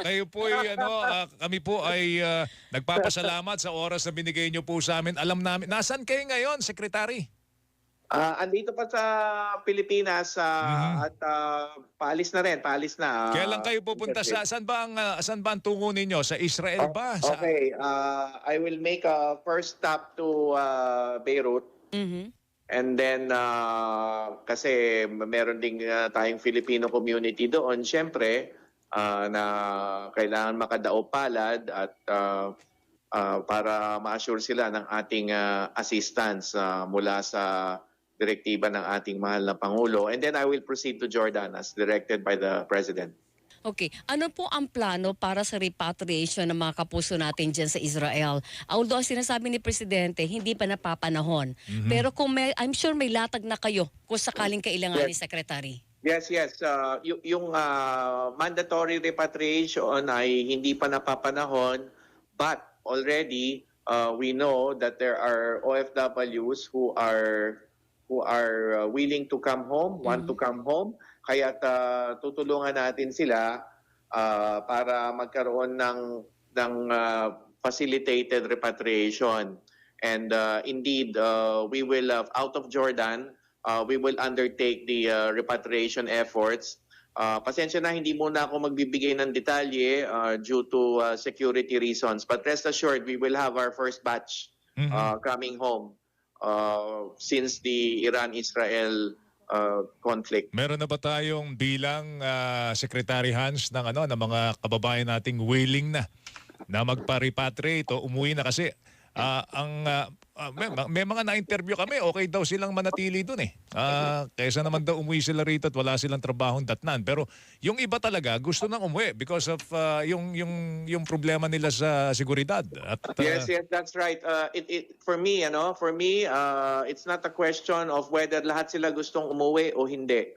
kayo po ay kami po ay nagpapasalamat sa oras na binigay niyo po sa amin. Alam namin, nasaan kayo ngayon, Secretary? Andito pa sa Pilipinas Mhm. at paalis na rin, paalis na. Kailan kayo pupunta Interview. saan ba ang tungo ninyo? Sa Israel ba? Sa Okay, I will make a first stop to Beirut. Mhm. And then, kasi meron ding tayong Filipino community doon, syempre, na kailangan makadaog palad at para ma-assure sila ng ating assistance mula sa direktiba ng ating mahal na Pangulo. And then I will proceed to Jordan as directed by the President. Okay. Ano po ang plano para sa repatriation ng mga kapuso natin dyan sa Israel? Although ang sinasabi ni Presidente, hindi pa napapanahon. Pero kung I'm sure may latag na kayo kung sakaling kailanganin, Secretary. Yes, yes. Yung mandatory repatriation ay hindi pa napapanahon, but already we know that there are OFWs who are willing to come home, want to come home. Kaya tutulungan natin sila para magkaroon ng facilitated repatriation. And indeed, we will out of Jordan, we will undertake the repatriation efforts. Pasensya na, hindi muna ako magbibigay ng detalye due to security reasons. But rest assured, we will have our first batch coming home since the Iran-Israel conflict. meron na ba tayong bilang Secretary Hans ng ng mga kababayan nating willing na magpa-repatriate o umuwi na kasi may mga na-interview kami, okay daw silang manatili dun eh. Kaysa naman daw umuwi sila rito at wala silang trabahong datnan. Pero yung iba talaga gusto nang umuwi because of yung problema nila sa seguridad. At, Yes, that's right. For me, it's not a question of whether lahat sila gustong umuwi o hindi.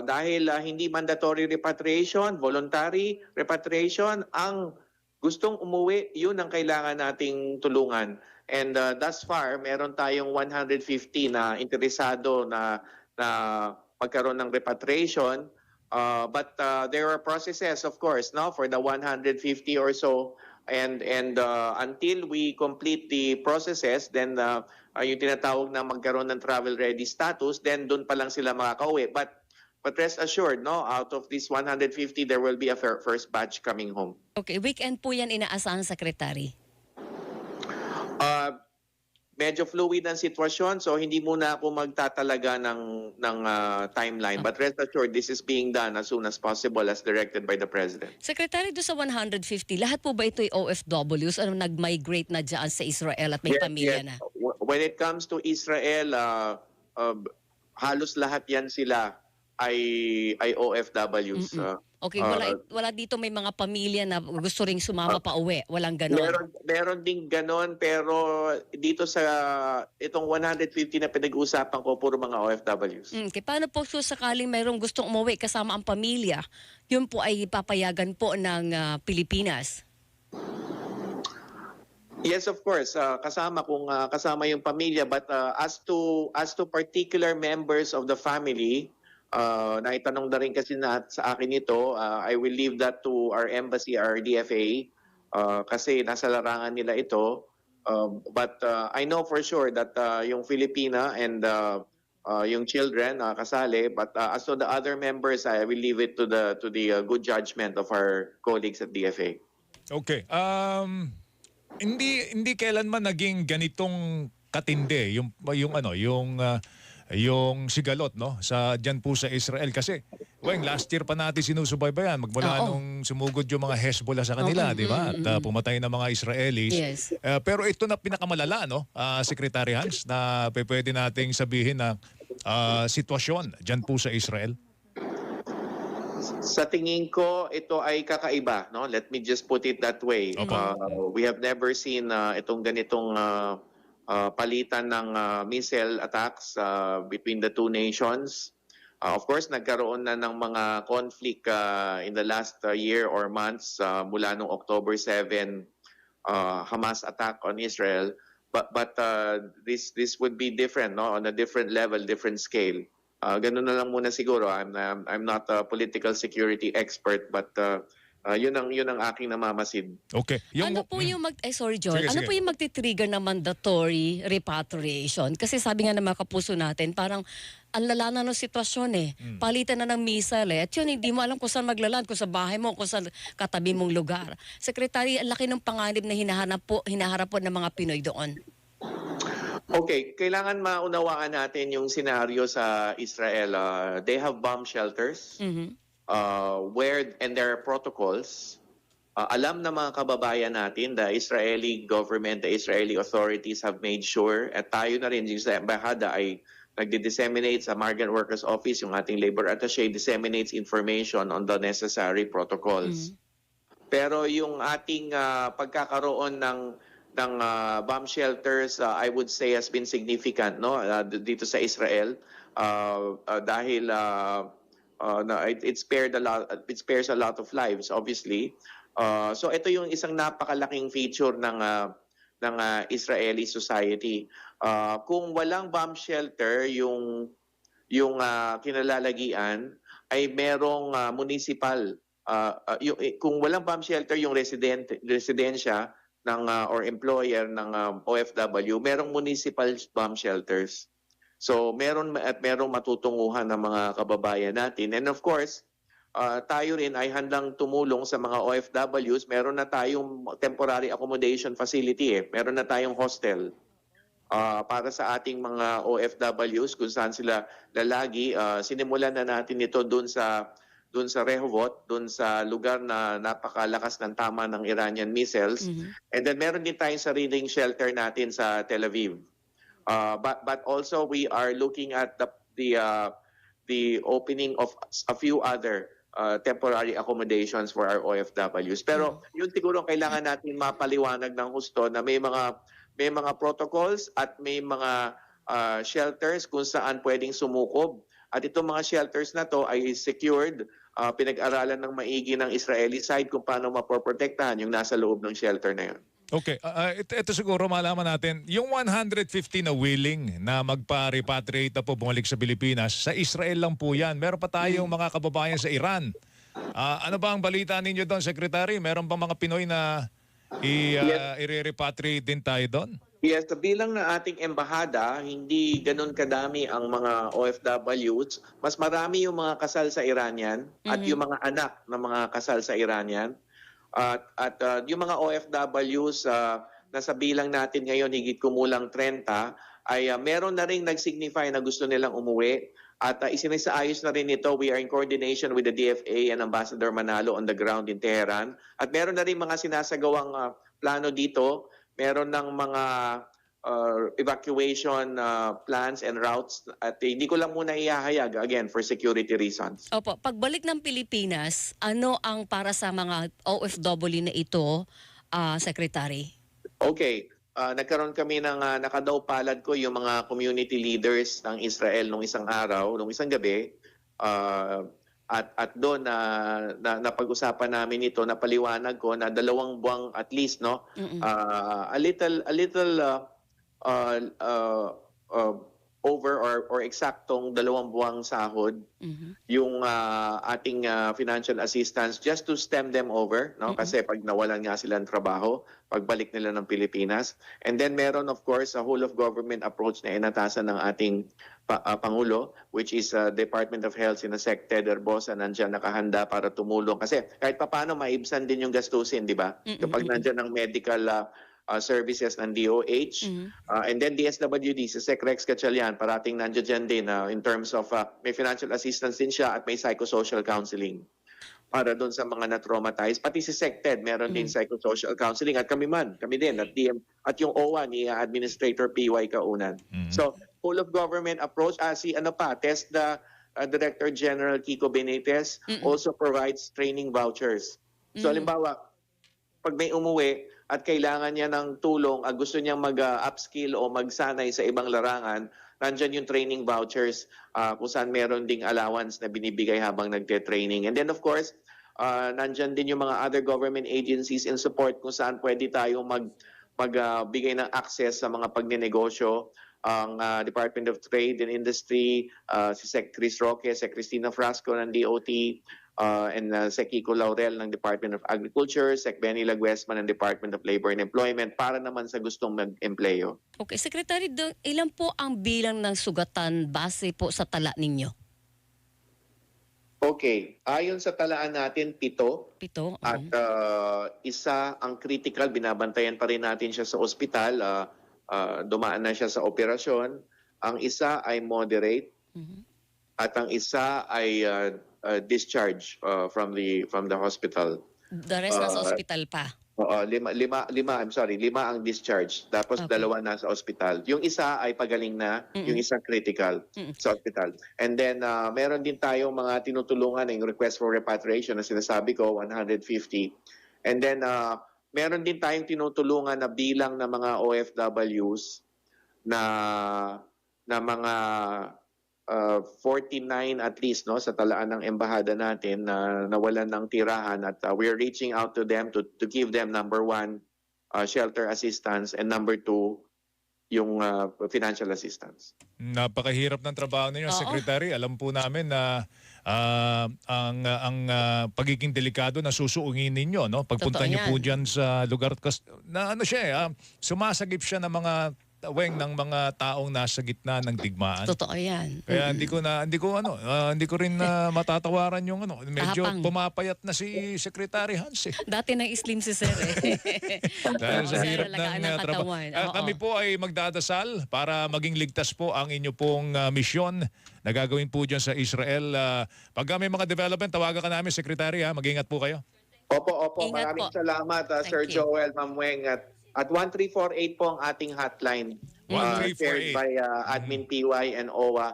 Dahil hindi mandatory repatriation, voluntary repatriation, ang gustong umuwi, yun ang kailangan nating tulungan. And thus far, meron tayong 150 na interesado na magkaroon ng repatriation. But there are processes, of course, no, for the 150 or so. And until we complete the processes, then yung tinatawag na magkaroon ng travel ready status, then doon pa lang sila makakauwi. But rest assured, no, out of this 150, there will be a first batch coming home. Okay. Weekend po yan inaasahan, Secretary. Medyo fluid ang sitwasyon, so hindi muna ako magtatalaga ng timeline. But rest assured, this is being done as soon as possible as directed by the President. Secretary, doon sa 150, lahat po ba ito ay OFWs? Ano, nag-migrate na dyan sa Israel at may pamilya na? When it comes to Israel, halos lahat yan sila ay OFWs. Okay, wala dito may mga pamilya na gusto ring sumama pa uwi. Walang ganon. Meron ding ganon, pero dito sa itong 150 na pinag-uusapan ko, puro mga OFWs. Okay, paano po sakaling mayroong gustong umuwi kasama ang pamilya? Yun po ay papayagan po ng Pilipinas. Yes, of course. Kasama yung pamilya, but as to particular members of the family, naitanong na rin kasi sa akin ito, I will leave that to our embassy, our DFA, kasi nasa larangan nila ito. But I know for sure that yung Filipina and yung children kasali, but as to the other members, I will leave it to the good judgment of our colleagues at DFA. okay. Hindi kailanman naging ganitong katindi yung sigalot sa diyan po sa Israel kasi last year pa natin sinusubaybayan magmula nung sumugod yung mga Hezbollah sa kanila, di ba? At pumatay na mga Israelis. Yes. Pero ito na pinakamalala, Secretary Hans, na pwede nating sabihin na sitwasyon diyan po sa Israel. Sa tingin ko, ito ay kakaiba, no? Let me just put it that way. We have never seen itong ganitong palitan ng missile attacks between the two nations. Of course, nagkaroon na ng mga conflict in the last year or months mula noong October 7 Hamas attack on Israel. But this would be different, no? On a different level, different scale. Ganun na lang muna siguro. I'm not a political security expert, but Yun ang aking namamasid. Okay. Ano po yung sorry John, Sige, ano sige. po yung magti-trigger ng mandatory repatriation? Kasi sabi nga ng mga kapuso natin, parang ang lala na ng sitwasyon eh. Palitan na ng missile eh. At yun, hindi mo alam kung saan maglaland, kung sa bahay mo, kung saan katabi mong lugar. Secretary, ang laki ng panganib na hinaharap po ng mga Pinoy doon. Okay, kailangan maunawaan natin yung senaryo sa Israel. They have bomb shelters. Mhm. And there are protocols. Alam na mga kababayan natin, the Israeli government, the Israeli authorities have made sure, at tayo na rin yung sa embahada ay nagdi-disseminate sa Migrant Workers Office, yung ating labor attaché disseminates information on the necessary protocols. Pero yung ating pagkakaroon ng bomb shelters, I would say has been significant, no, dito sa Israel, dahil it spares a lot of lives, obviously. So ito yung isang napakalaking feature ng Israeli society. Kung walang bomb shelter yung kinalalagian, ay merong municipal, kung walang bomb shelter yung residensya ng or employer ng OFW, merong municipal bomb shelters. So merong matutunguhan ng mga kababayan natin. And of course, tayo rin ay handang tumulong sa mga OFWs. Meron na tayong temporary accommodation facility. Meron na tayong hostel para sa ating mga OFWs kung saan sila lalagi. Sinimulan na natin ito doon sa Rehovot, doon sa lugar na napakalakas ng tama ng Iranian missiles. And then meron din tayong sariling shelter natin sa Tel Aviv. But also we are looking at the opening of a few other temporary accommodations for our OFWs. Pero yun siguro kailangan natin mapaliwanag ng husto na may mga protocols at may mga shelters kung saan pwedeng sumukob. At itong mga shelters na to ay secured, pinag-aralan ng maigi ng Israeli side kung paano mapoprotektahan yung nasa loob ng shelter na yun. Okay, ito siguro malaman natin, yung 150 na willing na magpa-repatriate na po bumalik sa Pilipinas, sa Israel lang po yan. Meron pa tayong mga kababayan sa Iran. Ano ba ang balita ninyo doon, Secretary? Meron bang mga Pinoy na i-repatriate din tayo doon? Yes, sa bilang ng ating embahada, hindi ganun kadami ang mga OFWs. Mas marami yung mga kasal sa Iranian at yung mga anak ng mga kasal sa Iranian. At yung mga OFWs na sa bilang natin ngayon higit kumulang 30 ay meron na ring nag-signify na gusto nilang umuwi. At isinaayos na rin ito. We are in coordination with the DFA and Ambassador Manalo on the ground in Tehran. At meron na rin mga sinasagawang plano dito. Meron ng mga evacuation plans and routes at hindi ko lang muna ihahayag again for security reasons. Opo, pagbalik ng Pilipinas, ano ang para sa mga OFW na ito, Secretary? Okay, nagkaroon kami ng nakadaw palad ko yung mga community leaders ng Israel nung isang araw, nung isang gabi. At doon na pag-usapan namin ito, napaliwanag ko na 2 buwang at least, no, a little over or eksaktong 2 buwang sahod yung ating financial assistance just to stem them over, no, kasi pag nawalan nga sila ng trabaho pagbalik nila ng Pilipinas. And then meron of course a whole of government approach na inatasan ng ating Pangulo, which is Department of Health, si Sec. Ted Herbosa nandiyan nakahanda para tumulong kasi kahit papaano maibsan din yung gastusin, di ba? Kapag nandiyan ang medical services ng DOH. And then DSWD, si Sec. Rex Gatchalian, parating nandiyan din in terms of may financial assistance din siya at may psychosocial counseling para doon sa mga na-traumatized. Pati si Sec. Ted, meron din psychosocial counseling at kami din at DM at yung OWA ni Administrator PY Kaunan. So, whole of government approach. TEST Director General Kiko Benitez also provides training vouchers. So, halimbawa, pag may umuwi at kailangan niya ng tulong, gusto niyang mag-upskill o magsanay sa ibang larangan, nandyan yung training vouchers kung saan meron ding allowance na binibigay habang nagte-training. And then of course, nandyan din yung mga other government agencies in support kung saan pwede tayong magbigay ng access sa mga pagnenegosyo. Ang Department of Trade and Industry, si Sec. Chris Roque, Sec. Cristina Frasco ng DOT, and Sec Kiko Laurel ng Department of Agriculture, Sec Benny Laguesma ng Department of Labor and Employment para naman sa gustong mag-empleyo. Okay, Secretary, ilan po ang bilang ng sugatan base po sa tala ninyo? Okay, ayon sa talaan natin, 7. 7? At isa ang critical, binabantayan pa rin natin siya sa ospital. Dumaan na siya sa operasyon. Ang isa ay moderate at ang isa ay discharge from the hospital. The rest nasa ospital pa. Lima ang discharge. Tapos Okay. 2 nasa ospital. Yung isa ay pagaling na, yung isa critical sa ospital. And then meron din tayong mga tinutulungan ng request for repatriation na sinasabi ko, 150. And then meron din tayong tinutulungan na bilang ng mga OFWs na mga 49 at least no sa talaan ng embahada natin na nawalan ng tirahan at we're reaching out to them to give them number 1 shelter assistance and number 2 yung financial assistance. Napakahirap ng trabaho ninyo, Oo. Secretary. Alam po namin na ang pagiging delikado na susuungin ninyo, no? Pagpunta Totoo niyo po yan. diyan sa lugar na ano siya, sumasagip siya ng mga ng mga taong nasa gitna ng digmaan. Totoo yan. Kaya hindi ko rin matatawaran yung medyo Tapang. pumapayat na si Secretary Hans eh. Dati nang slim si Sir eh. Dahil sa Sir, hirap alagaan ng trabaho. katawan. Oo. Kami po ay magdadasal para maging ligtas po ang inyo pong misyon na gagawin po dyan sa Israel. Pag may mga development, tawagan ka namin, Secretary. Mag-ingat po kayo. Opo. Ingat Maraming po. salamat Sir Thank you. Joel, Ma'am Weng at 1348 po ang ating hotline. 1348. Shared by Admin PY and OWA.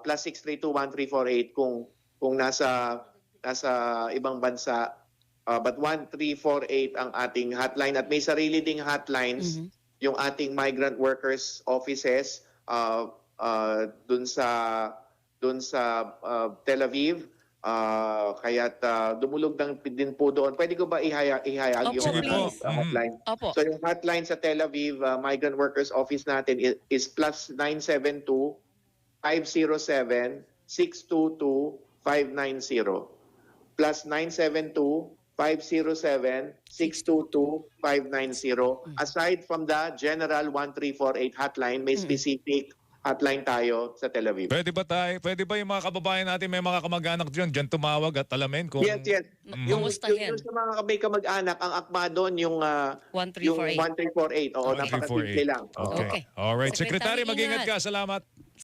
Plus 632-1348 kung nasa ibang bansa. But 1348 ang ating hotline at may sarili ding hotlines yung ating migrant workers offices dun sa Tel Aviv. Kaya't dumulog din po doon. Pwede ko ba ihayag Opo, yung Sige po. hotline? Opo. So yung hotline sa Tel Aviv Migrant Workers Office natin is plus 972-507-622-590. Plus 972-507-622-590. Aside from the general 1348 hotline, may specific hotline tayo sa Tel Aviv. Pwede ba yung mga kababayan natin may mga kamag-anak dyan tumawag at alamin kung... Yes. Yung Kumustahin? sa mga may kamag-anak, ang akma doon yung 1348. 1348. Oo, napakasimple lang. Okay. Okay. Alright. Secretary, Secretary, mag-ingat ingat. ka. Salamat.